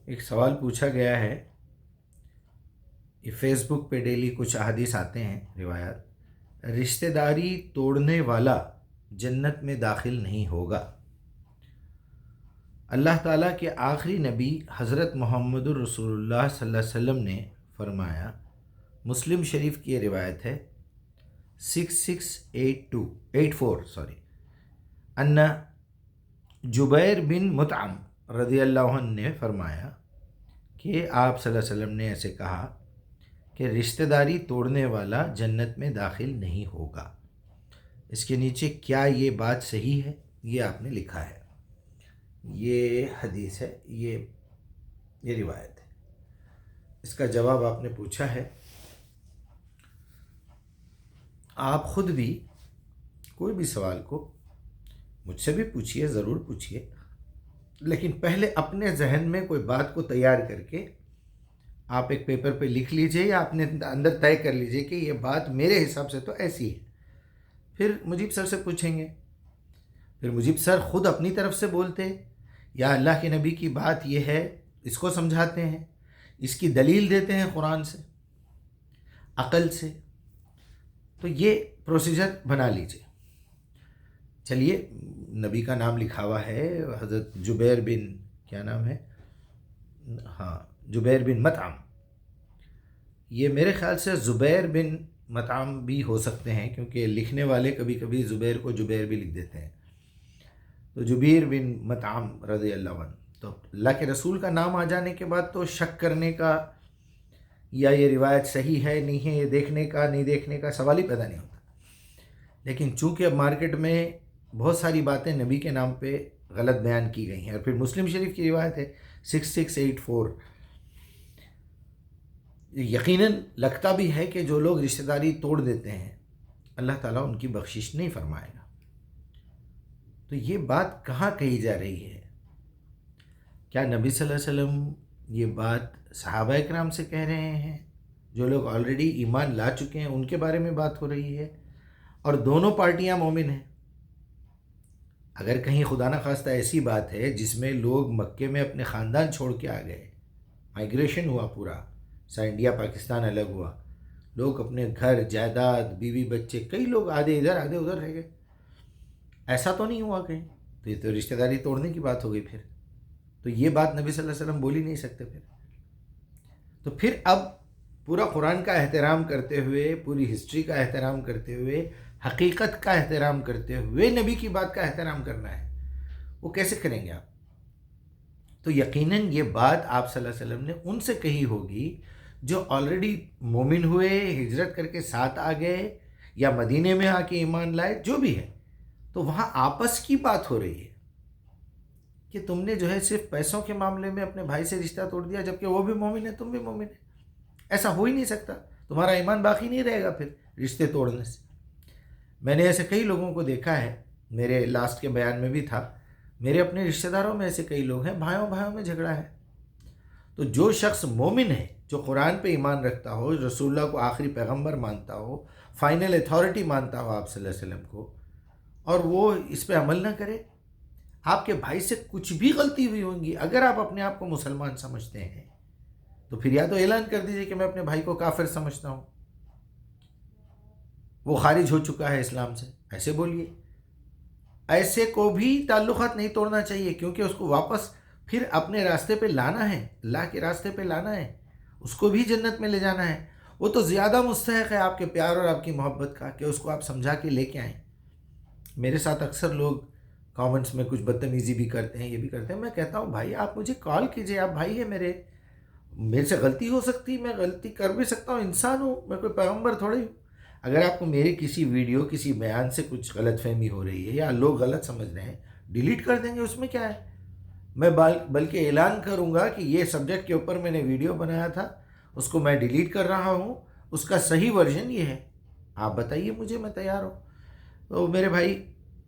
ایک سوال پوچھا گیا ہے، یہ فیس بک پہ ڈیلی کچھ احادیث آتے ہیں روایات، رشتہ داری توڑنے والا جنت میں داخل نہیں ہوگا۔ اللہ تعالیٰ کے آخری نبی حضرت محمد الرسول اللہ صلی اللہ علیہ وسلم نے فرمایا، مسلم شریف کی یہ روایت ہے 6684 ان جبیر بن مطعم رضی اللہ عنہ نے فرمایا کہ آپ صلی اللہ علیہ وسلم نے ایسے کہا کہ رشتہ داری توڑنے والا جنت میں داخل نہیں ہوگا۔ اس کے نیچے کیا یہ بات صحیح ہے، یہ آپ نے لکھا ہے، یہ حدیث ہے، یہ روایت ہے۔ اس کا جواب آپ نے پوچھا ہے، آپ خود بھی کوئی بھی سوال کو مجھ سے بھی پوچھئے، ضرور پوچھئے، لیکن پہلے اپنے ذہن میں کوئی بات کو تیار کر کے آپ ایک پیپر پہ لکھ لیجئے یا اپنے اندر طے کر لیجئے کہ یہ بات میرے حساب سے تو ایسی ہے۔ پھر مجیب سر سے پوچھیں گے، پھر مجیب سر خود اپنی طرف سے بولتے یا اللہ کے نبی کی بات یہ ہے، اس کو سمجھاتے ہیں، اس کی دلیل دیتے ہیں قرآن سے، عقل سے۔ تو یہ پروسیجر بنا لیجئے۔ چلیے، نبی کا نام لکھا ہوا ہے، حضرت جبیر بن، کیا نام ہے، جبیر بن مطعم۔ یہ میرے خیال سے زبیر بن مطعم بھی ہو سکتے ہیں، کیونکہ لکھنے والے کبھی کبھی زبیر کو جبیر بھی لکھ دیتے ہیں۔ تو جبیر بن مطعم رضی اللہ عنہ، تو اللہ کے رسول کا نام آ جانے کے بعد تو شک کرنے کا یا یہ روایت صحیح ہے نہیں ہے، یہ دیکھنے کا نہیں دیکھنے کا سوال ہی پیدا نہیں ہوتا۔ لیکن چونکہ اب مارکیٹ میں بہت ساری باتیں نبی کے نام پہ غلط بیان کی گئی ہیں، اور پھر مسلم شریف کی روایت ہے 6684، یقیناً لگتا بھی ہے کہ جو لوگ رشتہ داری توڑ دیتے ہیں اللہ تعالیٰ ان کی بخشش نہیں فرمائے گا۔ تو یہ بات کہاں کہی جا رہی ہے؟ کیا نبی صلی اللہ علیہ وسلم یہ بات صحابہ اکرام سے کہہ رہے ہیں، جو لوگ آلریڈی ایمان لا چکے ہیں ان کے بارے میں بات ہو رہی ہے، اور دونوں پارٹیاں مومن ہیں؟ اگر کہیں خدا نخواستہ ایسی بات ہے جس میں لوگ مکے میں اپنے خاندان چھوڑ کے آ گئے، مائیگریشن ہوا پورا سا، انڈیا پاکستان الگ ہوا، لوگ اپنے گھر جائیداد بیوی بچے، کئی لوگ آدھے ادھر آدھے ادھر رہ گئے، ایسا تو نہیں ہوا کہیں؟ تو یہ تو رشتہ داری توڑنے کی بات ہو گئی۔ پھر تو یہ بات نبی صلی اللہ علیہ وسلم بول ہی نہیں سکتے۔ تو پھر اب پورا قرآن کا احترام کرتے ہوئے، پوری ہسٹری کا احترام کرتے ہوئے، حقیقت کا احترام کرتے ہوئے نبی کی بات کا احترام کرنا ہے، وہ کیسے کریں گے آپ؟ تو یقیناً یہ بات آپ صلی اللہ علیہ وسلم نے ان سے کہی ہوگی جو آلریڈی مومن ہوئے، ہجرت کر کے ساتھ آ گئے، یا مدینے میں آ کے ایمان لائے، جو بھی ہے۔ تو وہاں آپس کی بات ہو رہی ہے کہ تم نے جو ہے صرف پیسوں کے معاملے میں اپنے بھائی سے رشتہ توڑ دیا، جبکہ وہ بھی مومن ہے، تم بھی مومن ہے۔ ایسا ہو ہی نہیں سکتا، تمہارا ایمان باقی نہیں رہے گا پھر رشتے توڑنے سے۔ میں نے ایسے کئی لوگوں کو دیکھا ہے، میرے لاسٹ کے بیان میں بھی تھا، میرے اپنے رشتہ داروں میں ایسے کئی لوگ ہیں، بھائیوں میں جھگڑا ہے۔ تو جو شخص مومن ہے، جو قرآن پہ ایمان رکھتا ہو، رسول اللہ کو آخری پیغمبر مانتا ہو، فائنل اتھارٹی مانتا ہو آپ صلی اللہ علیہ وسلم کو، اور وہ اس پہ عمل نہ کرے، آپ کے بھائی سے کچھ بھی غلطی ہوئی ہوں گی، اگر آپ اپنے آپ کو مسلمان سمجھتے ہیں تو پھر یا تو اعلان کر دیجئے کہ میں اپنے بھائی کو کافر سمجھتا ہوں، وہ خارج ہو چکا ہے اسلام سے، ایسے بولیے۔ ایسے کو بھی تعلقات نہیں توڑنا چاہیے، کیونکہ اس کو واپس پھر اپنے راستے پہ لانا ہے، اللہ کے راستے پہ لانا ہے، اس کو بھی جنت میں لے جانا ہے۔ وہ تو زیادہ مستحق ہے آپ کے پیار اور آپ کی محبت کا کہ اس کو آپ سمجھا کے لے کے آئیں۔ میرے ساتھ اکثر لوگ کامنٹس میں کچھ بدتمیزی بھی کرتے ہیں، یہ بھی کرتے ہیں، میں کہتا ہوں بھائی آپ مجھے کال کیجئے، آپ بھائی ہیں میرے سے غلطی ہو سکتی، میں غلطی کر بھی سکتا ہوں، انسان ہوں، میں کوئی پیغمبر تھوڑی ہوں۔ اگر آپ کو میرے کسی ویڈیو، کسی بیان سے کچھ غلط فہمی ہو رہی ہے یا لوگ غلط سمجھ رہے ہیں، ڈیلیٹ کر دیں گے، اس میں کیا ہے؟ میں بلکہ اعلان کروں گا کہ یہ سبجیکٹ کے اوپر میں نے ویڈیو بنایا تھا، اس کو میں ڈیلیٹ کر رہا ہوں، اس کا صحیح ورژن یہ ہے، آپ بتائیے مجھے، میں تیار ہوں۔ تو میرے بھائی،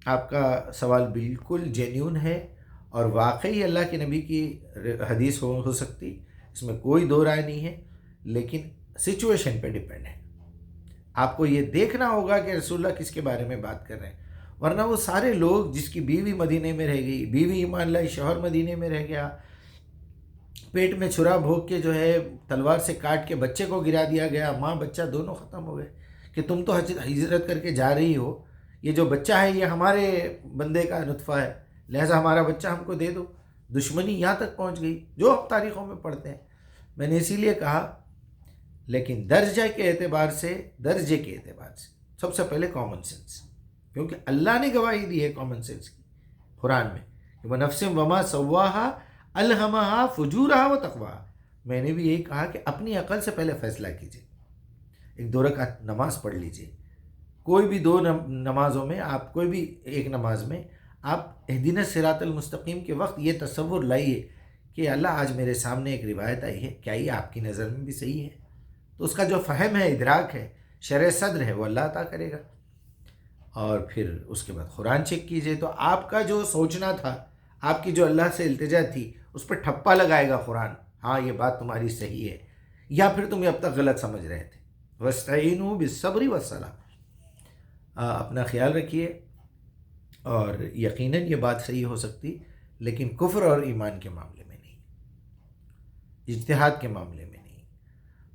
آپ کا سوال بالکل جینیون ہے، اور واقعی اللہ کے نبی کی حدیث ہو سکتی، اس میں کوئی دو رائے نہیں ہے، لیکن سچویشن پہ ڈیپینڈ ہے۔ آپ کو یہ دیکھنا ہوگا کہ رسول اللہ کس کے بارے میں بات کر رہے ہیں، ورنہ وہ سارے لوگ جس کی بیوی مدینے میں رہ گئی، بیوی ایمان لائی، شوہر مدینے میں رہ گیا، پیٹ میں چھرا بھوگ کے جو ہے تلوار سے کاٹ کے بچے کو گرا دیا گیا، ماں بچہ دونوں ختم ہو گئے کہ تم تو ہجرت کر کے جا رہی ہو، یہ جو بچہ ہے یہ ہمارے بندے کا نطفہ ہے، لہٰذا ہمارا بچہ ہم کو دے دو۔ دشمنی یہاں تک پہنچ گئی جو ہم تاریخوں میں پڑھتے ہیں۔ میں نے اسی لیے کہا، لیکن درجے کے اعتبار سے سب سے پہلے کامن سینس، کیونکہ اللہ نے گواہی دی ہے کامن سینس کی قرآن میں کہ وَنَفْسٍ وَمَا سَوَّاهَا أَلْهَمَهَا فُجُورَهَا وَتَقْوَاهَا۔ میں نے بھی یہی کہا کہ اپنی عقل سے پہلے فیصلہ کیجئے، ایک 2 رکعت نماز پڑھ لیجئے، کوئی بھی 2 نمازوں میں آپ، کوئی بھی ایک نماز میں آپ اہدنا الصراط المستقیم کے وقت یہ تصور لائیے کہ اللہ آج میرے سامنے ایک روایت آئی ہے، کیا یہ آپ کی نظر میں بھی صحیح ہے؟ تو اس کا جو فہم ہے، ادراک ہے، شرح صدر ہے، وہ اللہ عطا کرے گا۔ اور پھر اس کے بعد قرآن چیک کیجئے تو آپ کا جو سوچنا تھا، آپ کی جو اللہ سے التجا تھی، اس پر ٹھپا لگائے گا قرآن، ہاں یہ بات تمہاری صحیح ہے، یا پھر تم اب تک غلط سمجھ رہے تھے۔ وَاسْتَعِینُوا بِالصَّبْرِ وَالصَّلَاةِ۔ اپنا خیال رکھیے، اور یقیناً یہ بات صحیح ہو سکتی، لیکن کفر اور ایمان کے معاملے میں نہیں، اجتہاد کے معاملے میں نہیں،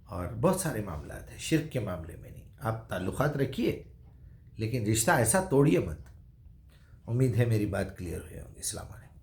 اور بہت سارے معاملات ہیں، شرک کے معاملے میں نہیں۔ آپ تعلقات رکھیے لیکن رشتہ ایسا توڑیے مت۔ امید ہے میری بات کلیئر ہوئی ہوگی۔ السلام علیکم۔